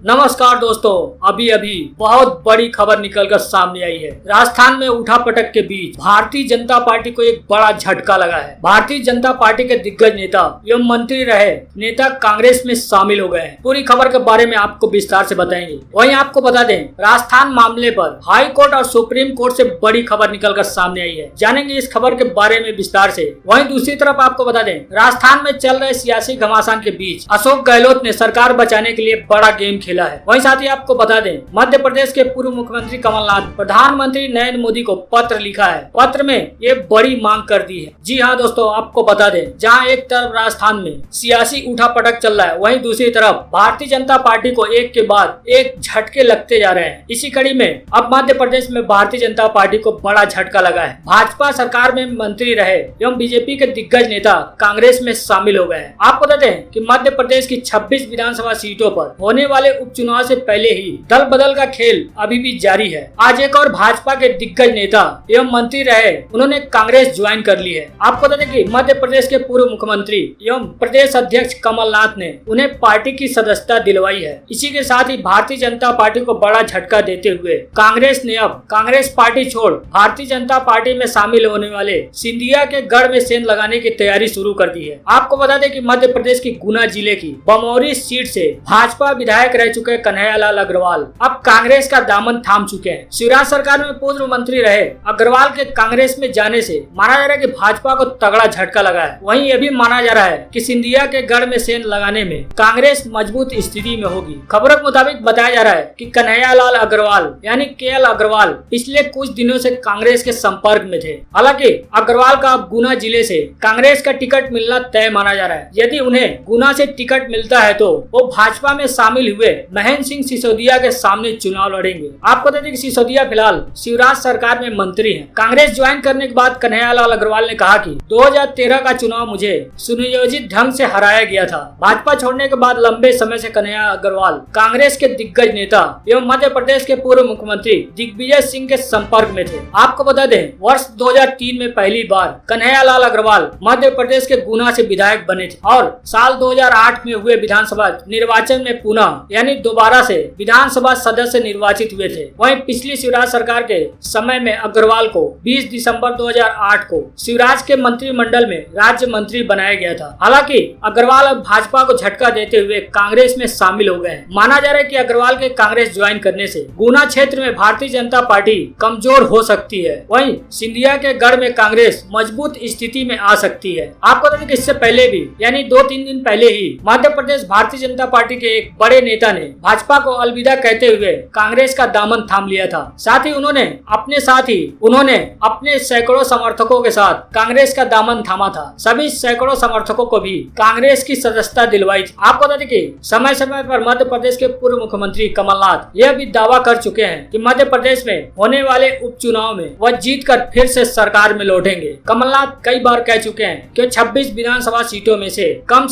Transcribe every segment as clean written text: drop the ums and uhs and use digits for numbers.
नमस्कार दोस्तों, अभी अभी बहुत बड़ी खबर निकलकर सामने आई है। राजस्थान में उठापटक के बीच भारतीय जनता पार्टी को एक बड़ा झटका लगा है। भारतीय जनता पार्टी के दिग्गज नेता एवं मंत्री रहे नेता कांग्रेस में शामिल हो गए हैं। पूरी खबर के बारे में आपको विस्तार से बताएंगे। वहीं आपको बता दें, राजस्थान मामले पर हाई कोर्ट और सुप्रीम कोर्ट से बड़ी खबर निकलकर सामने आई है। जानेंगे इस खबर के बारे में विस्तार से। वहीं दूसरी तरफ आपको बता दें, राजस्थान में चल रहे सियासी घमासान के बीच अशोक गहलोत ने सरकार बचाने के लिए बड़ा गेम खेला है। वहीं साथ ही आपको बता दें, मध्य प्रदेश के पूर्व मुख्यमंत्री कमलनाथ प्रधानमंत्री नरेंद्र मोदी को पत्र लिखा है। पत्र में ये बड़ी मांग कर दी है। जी हाँ दोस्तों, आपको बता दें, जहां एक तरफ राजस्थान में सियासी उठापटक चल रहा है, वहीं दूसरी तरफ भारतीय जनता पार्टी को एक के बाद एक झटके लगते जा रहे हैं। इसी कड़ी में अब मध्य प्रदेश में भारतीय जनता पार्टी को बड़ा झटका लगा है। भाजपा सरकार में मंत्री रहे एवं बीजेपी के दिग्गज नेता कांग्रेस में शामिल हो गए हैं। आपको बता दें कि मध्य प्रदेश की 26 विधानसभा सीटों पर होने वाले उपचुनाव से पहले ही दल बदल का खेल अभी भी जारी है। आज एक और भाजपा के दिग्गज नेता एवं मंत्री रहे, उन्होंने कांग्रेस ज्वाइन कर ली है। आपको बता दें कि मध्य प्रदेश के पूर्व मुख्यमंत्री एवं प्रदेश अध्यक्ष कमलनाथ ने उन्हें पार्टी की सदस्यता दिलवाई है। इसी के साथ ही भारतीय जनता पार्टी को बड़ा झटका देते हुए कांग्रेस ने अब कांग्रेस पार्टी छोड़ भारतीय जनता पार्टी में शामिल होने वाले सिंधिया के गढ़ में सेंध लगाने की तैयारी शुरू कर दी है। आपको बता दें कि मध्य प्रदेश की गुना जिले की बमौरी सीट से भाजपा विधायक रह चुके कन्हैयालाल अग्रवाल अब कांग्रेस का दामन थाम चुके हैं। शिवराज सरकार में पूर्व मंत्री रहे अग्रवाल के कांग्रेस में जाने से माना जा रहा है कि भाजपा को तगड़ा झटका लगा है। वहीं यह भी माना जा रहा है कि सिंधिया के गढ़ में सेंध लगाने में कांग्रेस मजबूत स्थिति में होगी। खबरों के मुताबिक बताया जा रहा है कि कन्हैयालाल अग्रवाल यानी केएल अग्रवाल पिछले कुछ दिनों से कांग्रेस के संपर्क में थे। हालांकि अग्रवाल का अब गुना जिले से कांग्रेस का टिकट मिलना तय माना जा रहा है। यदि उन्हें गुना से टिकट मिलता है तो वो भाजपा में शामिल हुए महेंद्र सिंह सिसोदिया के सामने चुनाव लड़ेंगे। आपको बता दें कि सिसोदिया फिलहाल शिवराज सरकार में मंत्री हैं। कांग्रेस ज्वाइन करने के बाद कन्हैयालाल अग्रवाल ने कहा कि 2013 का चुनाव मुझे सुनियोजित ढंग से हराया गया था। भाजपा छोड़ने के बाद लंबे समय से कन्हैया अग्रवाल कांग्रेस के दिग्गज नेता एवं मध्य प्रदेश के पूर्व मुख्यमंत्री दिग्विजय सिंह के संपर्क में थे। आपको बता दें, वर्ष 2003 में पहली बार कन्हैयालाल अग्रवाल मध्य प्रदेश के गुना से विधायक बने थे और साल 2008 में हुए विधानसभा निर्वाचन में पुनः यानी दोबारा से विधानसभा सदस्य निर्वाचित हुए थे। वहीं पिछली शिवराज सरकार के समय में अग्रवाल को 20 दिसंबर 2008 को शिवराज के मंत्रिमंडल में राज्य मंत्री बनाया गया था। हालांकि अग्रवाल अब भाजपा को झटका देते हुए कांग्रेस में शामिल हो गए हैं। माना जा रहा है कि अग्रवाल के कांग्रेस ज्वाइन करने से गुना क्षेत्र में भारतीय जनता पार्टी कमजोर हो सकती है। वहीं सिंधिया के गढ़ में कांग्रेस मजबूत स्थिति में आ सकती है। आपको बता दें कि इससे पहले भी यानी 2-3 दिन पहले ही मध्य प्रदेश भारतीय जनता पार्टी के एक बड़े नेता ने भाजपा को अलविदा कहते हुए कांग्रेस का दामन थाम लिया था। साथ ही उन्होंने अपने सैकड़ों समर्थकों के साथ कांग्रेस का दामन थामा था। सभी सैकड़ों समर्थकों को भी कांग्रेस की सदस्यता दिलवाई थी। आपको बता दें कि समय समय पर मध्य प्रदेश के पूर्व मुख्यमंत्री कमलनाथ यह भी दावा कर चुके हैं कि मध्य प्रदेश में होने वाले उपचुनाव में वह जीतकर फिर से सरकार में लौटेंगे। कमलनाथ कई बार कह चुके हैं कि 26 विधानसभा सीटों में से कम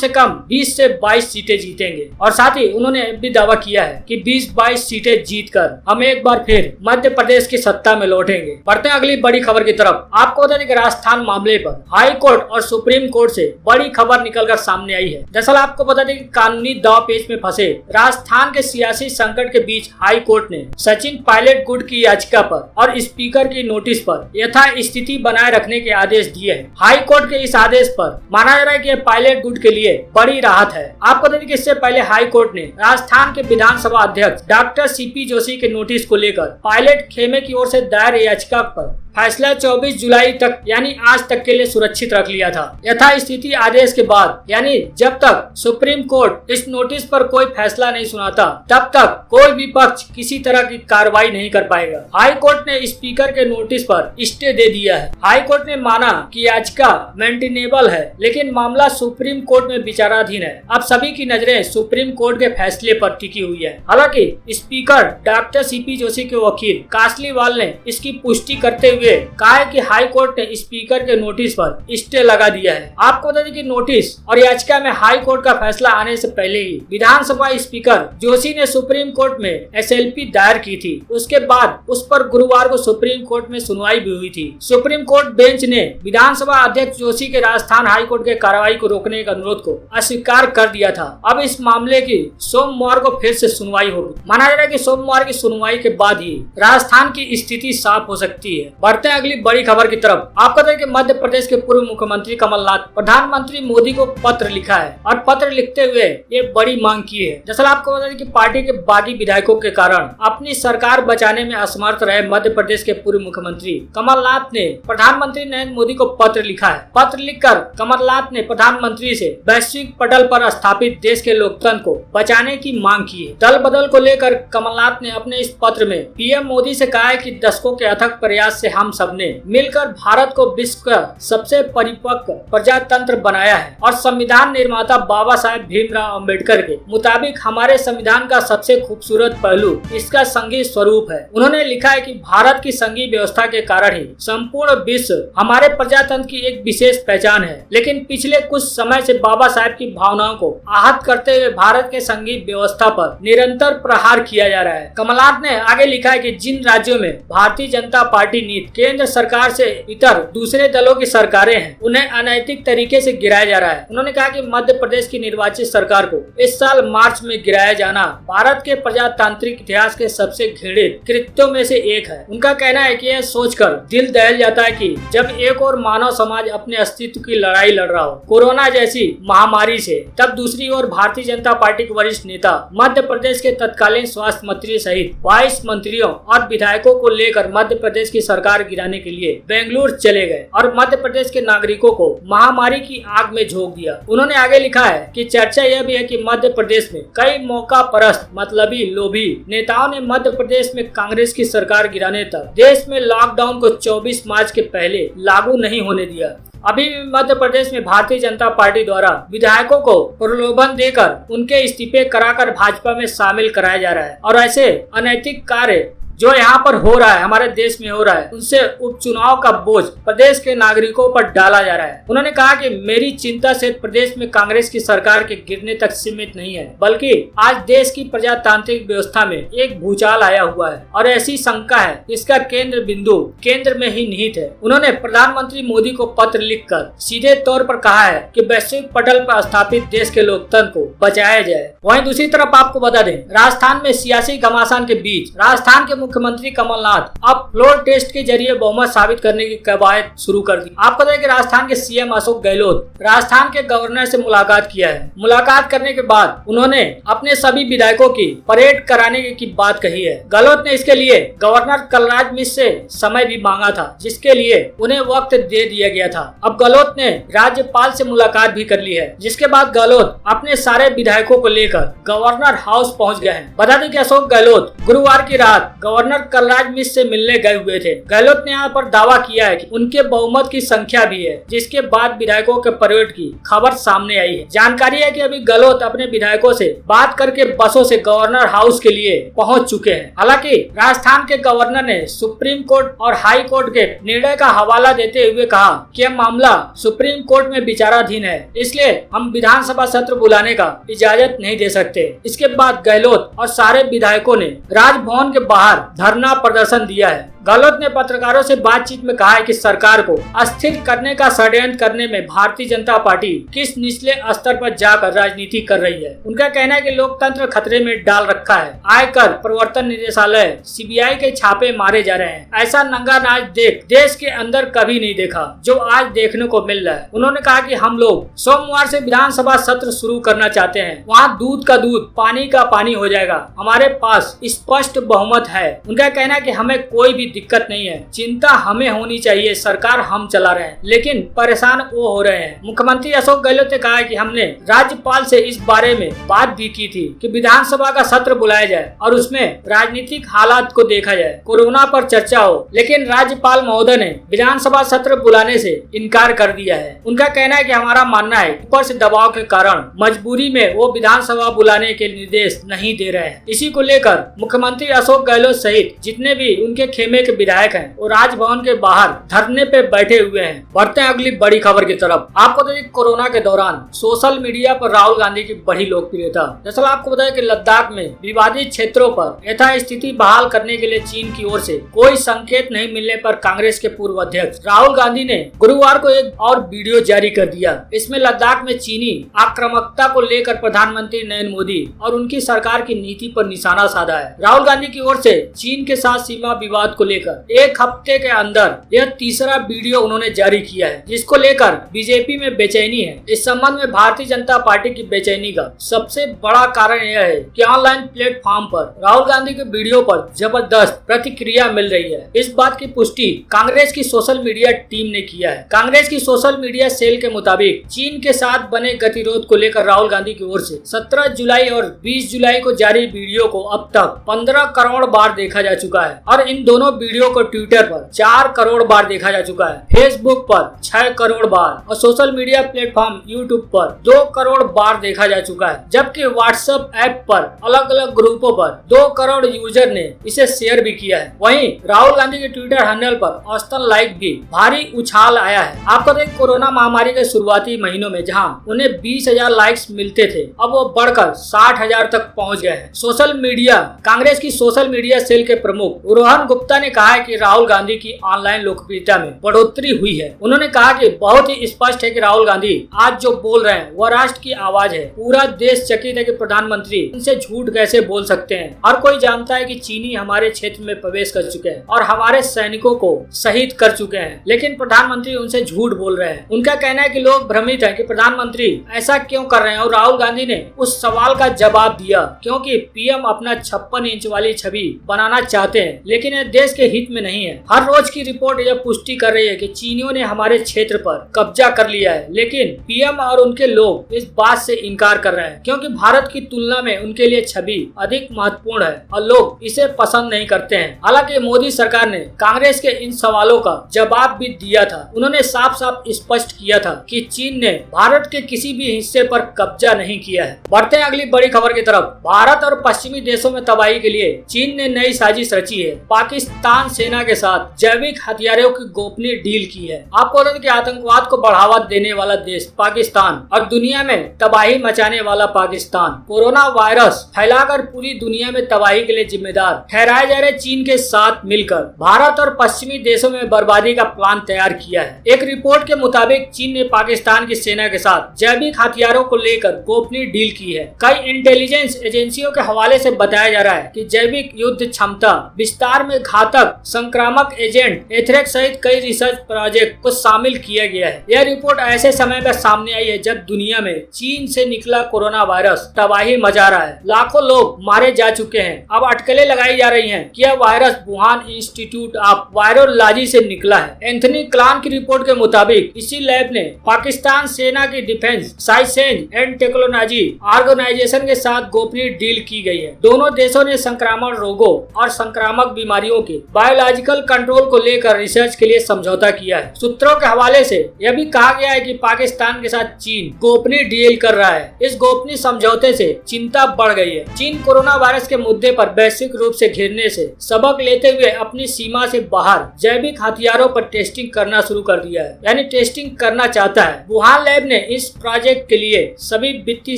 20 से 22 सीटें जीतेंगे और साथ ही उन्होंने भी दावा किया है कि 20-22 सीटें जीतकर हम एक बार फिर मध्य प्रदेश की सत्ता में लौटेंगे। बढ़ते हैं अगली बड़ी खबर की तरफ। आपको बता दें कि राजस्थान मामले पर हाई कोर्ट और सुप्रीम कोर्ट से बड़ी खबर निकलकर सामने आई है। दरअसल आपको बता दें कि कानूनी दांवपेच में फंसे राजस्थान के सियासी संकट के बीच हाई कोर्ट ने सचिन पायलट गुट की याचिका पर और स्पीकर की नोटिस पर यथास्थिति बनाए रखने के आदेश दिए हैं। हाई कोर्ट के इस आदेश पर माना जा रहा है कि पायलट गुट के लिए बड़ी राहत है। आपको बता दें कि इससे पहले हाई कोर्ट ने राजस्थान के विधानसभा अध्यक्ष डॉक्टर सीपी जोशी के नोटिस को लेकर पायलट खेमे की ओर से दायर याचिका पर फैसला 24 जुलाई तक यानी आज तक के लिए सुरक्षित रख लिया था। यथास्थिति आदेश के बाद यानी जब तक सुप्रीम कोर्ट इस नोटिस पर कोई फैसला नहीं सुनाता, तब तक कोई भी पक्ष किसी तरह की कार्रवाई नहीं कर पाएगा। हाई कोर्ट ने स्पीकर के नोटिस पर स्टे दे दिया है। हाई कोर्ट ने माना कि याचिका मेंटेनेबल है, लेकिन मामला सुप्रीम कोर्ट में विचाराधीन है। अब सभी की नजरें सुप्रीम कोर्ट के फैसले पर टिकी हुई है। हालांकि स्पीकर डॉक्टर सीपी जोशी के वकील कासलीवाल ने इसकी पुष्टि करते हुए हुए कहा है कि हाई कोर्ट ने स्पीकर के नोटिस पर स्टे लगा दिया है। आपको बता दें कि नोटिस और याचिका में हाई कोर्ट का फैसला आने से पहले ही विधानसभा स्पीकर जोशी ने सुप्रीम कोर्ट में SLP दायर की थी। उसके बाद उस पर गुरुवार को सुप्रीम कोर्ट में सुनवाई भी हुई थी। सुप्रीम कोर्ट बेंच ने विधानसभा अध्यक्ष जोशी के राजस्थान हाई कोर्ट के कार्रवाई को रोकने के अनुरोध को अस्वीकार कर दिया था। अब इस मामले की सोमवार को फिर से सुनवाई होगी। माना जा रहा है कि सोमवार की सुनवाई के बाद ही राजस्थान की स्थिति साफ हो सकती है। बढ़ते हैं अगली बड़ी खबर की तरफ। आपको बता दें कि मध्य प्रदेश के पूर्व मुख्यमंत्री कमलनाथ प्रधानमंत्री मोदी को पत्र लिखा है और पत्र लिखते हुए ये बड़ी मांग की है। दरअसल आपको बता दें कि पार्टी के बागी विधायकों के कारण अपनी सरकार बचाने में असमर्थ रहे मध्य प्रदेश के पूर्व मुख्यमंत्री कमलनाथ ने प्रधानमंत्री नरेंद्र मोदी को पत्र लिखा है। पत्र लिखकर कमलनाथ ने प्रधानमंत्री से वैश्विक पटल पर स्थापित देश के लोकतंत्र को बचाने की मांग की है। दल बदल को लेकर कमलनाथ ने अपने इस पत्र में पीएम मोदी से कहा है कि दशकों के अथक प्रयास से हम सबने मिलकर भारत को विश्व का सबसे परिपक्व प्रजातंत्र बनाया है और संविधान निर्माता बाबा साहेब भीमराव अम्बेडकर के मुताबिक हमारे संविधान का सबसे खूबसूरत पहलू इसका संघीय स्वरूप है। उन्होंने लिखा है कि भारत की संघीय व्यवस्था के कारण ही संपूर्ण विश्व हमारे प्रजातंत्र की एक विशेष पहचान है, लेकिन पिछले कुछ समय से बाबा साहेब की भावनाओं को आहत करते हुए भारत के संघीय व्यवस्था पर निरंतर प्रहार किया जा रहा है। कमलनाथ ने आगे लिखा है कि जिन राज्यों में भारतीय जनता पार्टी नीति केंद्र सरकार से इतर दूसरे दलों की सरकारें हैं, उन्हें अनैतिक तरीके से गिराया जा रहा है। उन्होंने कहा कि मध्य प्रदेश की निर्वाचित सरकार को इस साल मार्च में गिराया जाना भारत के प्रजातांत्रिक इतिहास के सबसे घृणित कृत्यों में से एक है। उनका कहना है कि यह सोचकर दिल दहल जाता है कि जब एक और मानव समाज अपने अस्तित्व की लड़ाई लड़ रहा हो कोरोना जैसी महामारी से, तब दूसरी ओर भारतीय जनता पार्टी के वरिष्ठ नेता मध्य प्रदेश के तत्कालीन स्वास्थ्य मंत्री सहित 22 मंत्रियों और विधायकों को लेकर मध्य प्रदेश की सरकार गिराने के लिए बेंगलुरु चले गए और मध्य प्रदेश के नागरिकों को महामारी की आग में झोंक दिया। उन्होंने आगे लिखा है कि चर्चा यह भी है कि मध्य प्रदेश में कई मौका परस्त मतलबी लोभी नेताओं ने मध्य प्रदेश में कांग्रेस की सरकार गिराने तक देश में लॉकडाउन को 24 मार्च के पहले लागू नहीं होने दिया। अभी भी मध्य प्रदेश में भारतीय जनता पार्टी द्वारा विधायकों को प्रलोभन देकर उनके इस्तीफे कराकर भाजपा में शामिल कराया जा रहा है और ऐसे अनैतिक कार्य जो यहाँ पर हो रहा है, हमारे देश में हो रहा है, उनसे उपचुनाव का बोझ प्रदेश के नागरिकों पर डाला जा रहा है। उन्होंने कहा कि मेरी चिंता सिर्फ प्रदेश में कांग्रेस की सरकार के गिरने तक सीमित नहीं है, बल्कि आज देश की प्रजातांत्रिक व्यवस्था में एक भूचाल आया हुआ है और ऐसी शंका है इसका केंद्र बिंदु केंद्र में ही निहित है। उन्होंने प्रधानमंत्री मोदी को पत्र लिखकर सीधे तौर पर कहा है कि वैश्विक पटल पर स्थापित देश के लोकतंत्र को बचाया जाए। वहीं दूसरी तरफ आपको बता दें, राजस्थान में सियासी घमासान के बीच राजस्थान के मुख्यमंत्री कमलनाथ अब फ्लोर टेस्ट के जरिए बहुमत साबित करने की कवायद शुरू कर दी। आपको बताएं कि राजस्थान के सीएम अशोक गहलोत राजस्थान के गवर्नर से मुलाकात किया है। मुलाकात करने के बाद उन्होंने अपने सभी विधायकों की परेड कराने की बात कही है। गहलोत ने इसके लिए गवर्नर कलराज मिश्र से समय भी मांगा था, जिसके लिए उन्हें वक्त दे दिया गया था। अब गहलोत ने राज्यपाल से मुलाकात भी कर ली है, जिसके बाद गहलोत अपने सारे विधायकों को लेकर गवर्नर हाउस पहुंच गए हैं। बता दें कि अशोक गहलोत गुरुवार की रात गवर्नर कलराज मिश्र से मिलने गए हुए थे। गहलोत ने यहाँ पर दावा किया है कि उनके बहुमत की संख्या भी है, जिसके बाद विधायकों के परेड की खबर सामने आई है। जानकारी है कि अभी गहलोत अपने विधायकों से बात करके बसों से गवर्नर हाउस के लिए पहुंच चुके हैं। हालांकि राजस्थान के गवर्नर ने सुप्रीम कोर्ट और हाई कोर्ट के निर्णय का हवाला देते हुए कहा कि यह मामला सुप्रीम कोर्ट में विचाराधीन है, इसलिए हम विधानसभा सत्र बुलाने का इजाजत नहीं दे सकते। इसके बाद गहलोत और सारे विधायकों ने राजभवन के बाहर धरना प्रदर्शन दिया है। गहलोत ने पत्रकारों से बातचीत में कहा है कि सरकार को अस्थिर करने का षड्यंत्र करने में भारतीय जनता पार्टी किस निचले स्तर पर जाकर राजनीति कर रही है। उनका कहना है कि लोकतंत्र खतरे में डाल रखा है। आयकर प्रवर्तन निदेशालय सीबीआई के छापे मारे जा रहे हैं। ऐसा नंगा नाच देश के अंदर कभी नहीं देखा जो आज देखने को मिल रहा है। उन्होंने कहा कि हम लोग सोमवार से विधानसभा सत्र शुरू करना चाहते हैं, वहाँ दूध का दूध पानी का पानी हो जाएगा। हमारे पास स्पष्ट बहुमत है। उनका कहना है कि हमें कोई भी दिक्कत नहीं है, चिंता हमें होनी चाहिए, सरकार हम चला रहे हैं, लेकिन परेशान वो हो रहे हैं। मुख्यमंत्री अशोक गहलोत ने कहा है कि हमने राज्यपाल से इस बारे में बात भी की थी कि विधानसभा का सत्र बुलाया जाए और उसमें राजनीतिक हालात को देखा जाए, कोरोना पर चर्चा हो, लेकिन राज्यपाल महोदय ने विधानसभा सत्र बुलाने से इनकार कर दिया है। उनका कहना है कि हमारा मानना है ऊपर से दबाव के कारण मजबूरी में वो विधानसभा बुलाने के निर्देश नहीं दे रहे हैं। इसी को लेकर मुख्यमंत्री अशोक गहलोत सहित जितने भी उनके खेमे के विधायक हैं वो राजभवन के बाहर धरने पे बैठे हुए हैं। बढ़ते हैं अगली बड़ी खबर की तरफ। आपको तो कोरोना के दौरान सोशल मीडिया पर राहुल गांधी की बड़ी लोकप्रियता। दरअसल आपको बताया कि लद्दाख में विवादित क्षेत्रों पर यथास्थिति बहाल करने के लिए चीन की ओर से कोई संकेत नहीं मिलने पर कांग्रेस के पूर्व अध्यक्ष राहुल गांधी ने गुरुवार को एक और वीडियो जारी कर दिया। इसमें लद्दाख में चीनी आक्रामकता को लेकर प्रधानमंत्री नरेंद्र मोदी और उनकी सरकार की नीति पर निशाना साधा है। राहुल गांधी की ओर से चीन के साथ सीमा विवाद को लेकर एक हफ्ते के अंदर यह तीसरा वीडियो उन्होंने जारी किया है, जिसको लेकर बीजेपी में बेचैनी है। इस संबंध में भारतीय जनता पार्टी की बेचैनी का सबसे बड़ा कारण यह है कि ऑनलाइन प्लेटफॉर्म पर राहुल गांधी के वीडियो पर जबरदस्त प्रतिक्रिया मिल रही है। इस बात की पुष्टि कांग्रेस की सोशल मीडिया टीम ने किया है। कांग्रेस की सोशल मीडिया सेल के मुताबिक चीन के साथ बने गतिरोध को लेकर राहुल गांधी की ओर से 17 जुलाई और 20 जुलाई को जारी वीडियो को अब तक 15 करोड़ बार देखा जा चुका है और इन दोनों वीडियो को ट्विटर पर 4 करोड़ बार देखा जा चुका है, फेसबुक पर 6 करोड़ बार और सोशल मीडिया प्लेटफॉर्म यूट्यूब पर 2 करोड़ बार देखा जा चुका है। जबकि व्हाट्सएप ऐप पर अलग अलग ग्रुपों पर 2 करोड़ यूजर ने इसे शेयर भी किया है। वहीं राहुल गांधी के ट्विटर हैंडल पर औसतन लाइक भी भारी उछाल आया है। आपको देख कोरोना महामारी के शुरुआती महीनों में जहां उन्हें 20,000 लाइक्स मिलते थे, अब वो बढ़कर 60,000 तक पहुंच गए हैं। सोशल मीडिया कांग्रेस की सोशल मीडिया सेल के प्रमुख रोहन गुप्ता ने कहा है कि राहुल गांधी की ऑनलाइन लोकप्रियता में बढ़ोतरी हुई है। उन्होंने कहा कि बहुत ही स्पष्ट है कि राहुल गांधी आज जो बोल रहे हैं वह राष्ट्र की आवाज है। पूरा देश चकित है कि प्रधानमंत्री उनसे झूठ कैसे बोल सकते हैं। हर कोई जानता है कि चीनी हमारे क्षेत्र में प्रवेश कर चुके हैं और हमारे सैनिकों को शहीद कर चुके हैं, लेकिन प्रधानमंत्री उनसे झूठ बोल रहे हैं। उनका कहना है कि लोग भ्रमित है कि प्रधानमंत्री ऐसा क्यों कर रहे हैं और राहुल गांधी ने उस सवाल का जवाब दिया क्योंकि पीएम अपना 56 इंच वाली छवि बनाना चाहते हैं, लेकिन यह देश के हित में नहीं है। हर रोज की रिपोर्ट यह पुष्टि कर रही है कि चीनियों ने हमारे क्षेत्र पर कब्जा कर लिया है, लेकिन पीएम और उनके लोग इस बात से इनकार कर रहे हैं क्योंकि भारत की तुलना में उनके लिए छवि अधिक महत्वपूर्ण है और लोग इसे पसंद नहीं करते हैं। हालांकि मोदी सरकार ने कांग्रेस के इन सवालों का जवाब भी दिया था। उन्होंने साफ साफ स्पष्ट किया था कि चीन ने भारत के किसी भी हिस्से पर कब्जा नहीं किया है। बढ़ते हैं अगली बड़ी खबर की तरफ। भारत और पश्चिमी देशों में तबाही के लिए चीन ने नई साजिश रची है। पाकिस्तान सेना के साथ जैविक हथियारों की गोपनीय डील की है। आपको बता दें कि आतंकवाद को बढ़ावा देने वाला देश पाकिस्तान और दुनिया में तबाही मचाने वाला पाकिस्तान कोरोना वायरस फैलाकर पूरी दुनिया में तबाही के लिए जिम्मेदार ठहराए जा रहे चीन के साथ मिलकर भारत और पश्चिमी देशों में बर्बादी का प्लान तैयार किया है। एक रिपोर्ट के मुताबिक चीन ने पाकिस्तान की सेना के साथ जैविक हथियारों को लेकर गोपनीय डील की है। कई इंटेलिजेंस एजेंसियों के हवाले से बताया जा रहा है कि जैविक युद्ध क्षमता विस्तार में घातक संक्रामक एजेंट एथरेक्स सहित कई रिसर्च प्रोजेक्ट को शामिल किया गया है। यह रिपोर्ट ऐसे समय में सामने आई है जब दुनिया में चीन से निकला कोरोना वायरस तबाही मचा रहा है। लाखों लोग मारे जा चुके हैं। अब अटकलें लगाई जा रही हैं कि यह virus Wuhan institute of virology से निकला है। एंथनी क्लान की रिपोर्ट के मुताबिक इसी लैब ने पाकिस्तान सेना की defence science and technology organisation के साथ गोपनीय डील की गई है। दोनों देशों ने संक्रामक रोगों और संक्रामक बीमारियों के बायोलॉजिकल कंट्रोल को लेकर रिसर्च के लिए समझौता किया है। सूत्रों के हवाले से यह भी कहा गया है कि पाकिस्तान के साथ चीन गोपनीय डील कर रहा है। इस गोपनीय समझौते से चिंता बढ़ गई है। चीन कोरोना वायरस के मुद्दे पर वैश्विक रूप से घिरने से सबक लेते हुए अपनी सीमा से बाहर जैविक हथियारों पर टेस्टिंग करना शुरू कर दिया है, यानी टेस्टिंग करना चाहता है। वुहान लैब ने इस प्रोजेक्ट के लिए सभी वित्तीय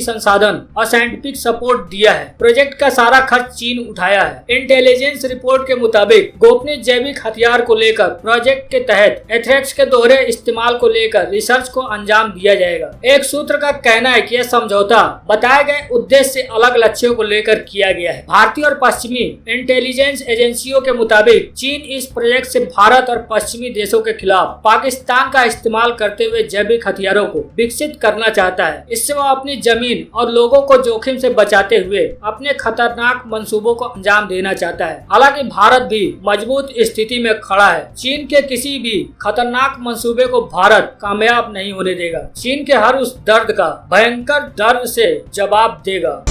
संसाधन और साइंटिफिक सपोर्ट दिया है। प्रोजेक्ट का सारा खर्च चीन उठाया है। इंटेलिजेंस रिपोर्ट के मुताबिक गोपनीय जैविक हथियार को लेकर प्रोजेक्ट के तहत एथरेक्स के दोहरे इस्तेमाल को लेकर रिसर्च को अंजाम दिया जाएगा। एक सूत्र का कहना है कि यह समझौता बताए गए उद्देश्य से अलग लक्ष्यों को लेकर किया गया है। भारतीय और पश्चिमी इंटेलिजेंस एजेंसियों के मुताबिक चीन इस प्रोजेक्ट से भारत और पश्चिमी देशों के खिलाफ पाकिस्तान का इस्तेमाल करते हुए जैविक हथियारों को विकसित करना चाहता है। इससे वह अपनी जमीन और लोगों को जोखिम से बचाते हुए अपने खतरनाक मंसूबों को अंजाम देना चाहता है। हालांकि भारत भी मजबूत स्थिति में खड़ा है। चीन के किसी भी खतरनाक मंसूबे को भारत कामयाब नहीं होने देगा। चीन के हर उस दर्द का भयंकर दर्द से जवाब देगा।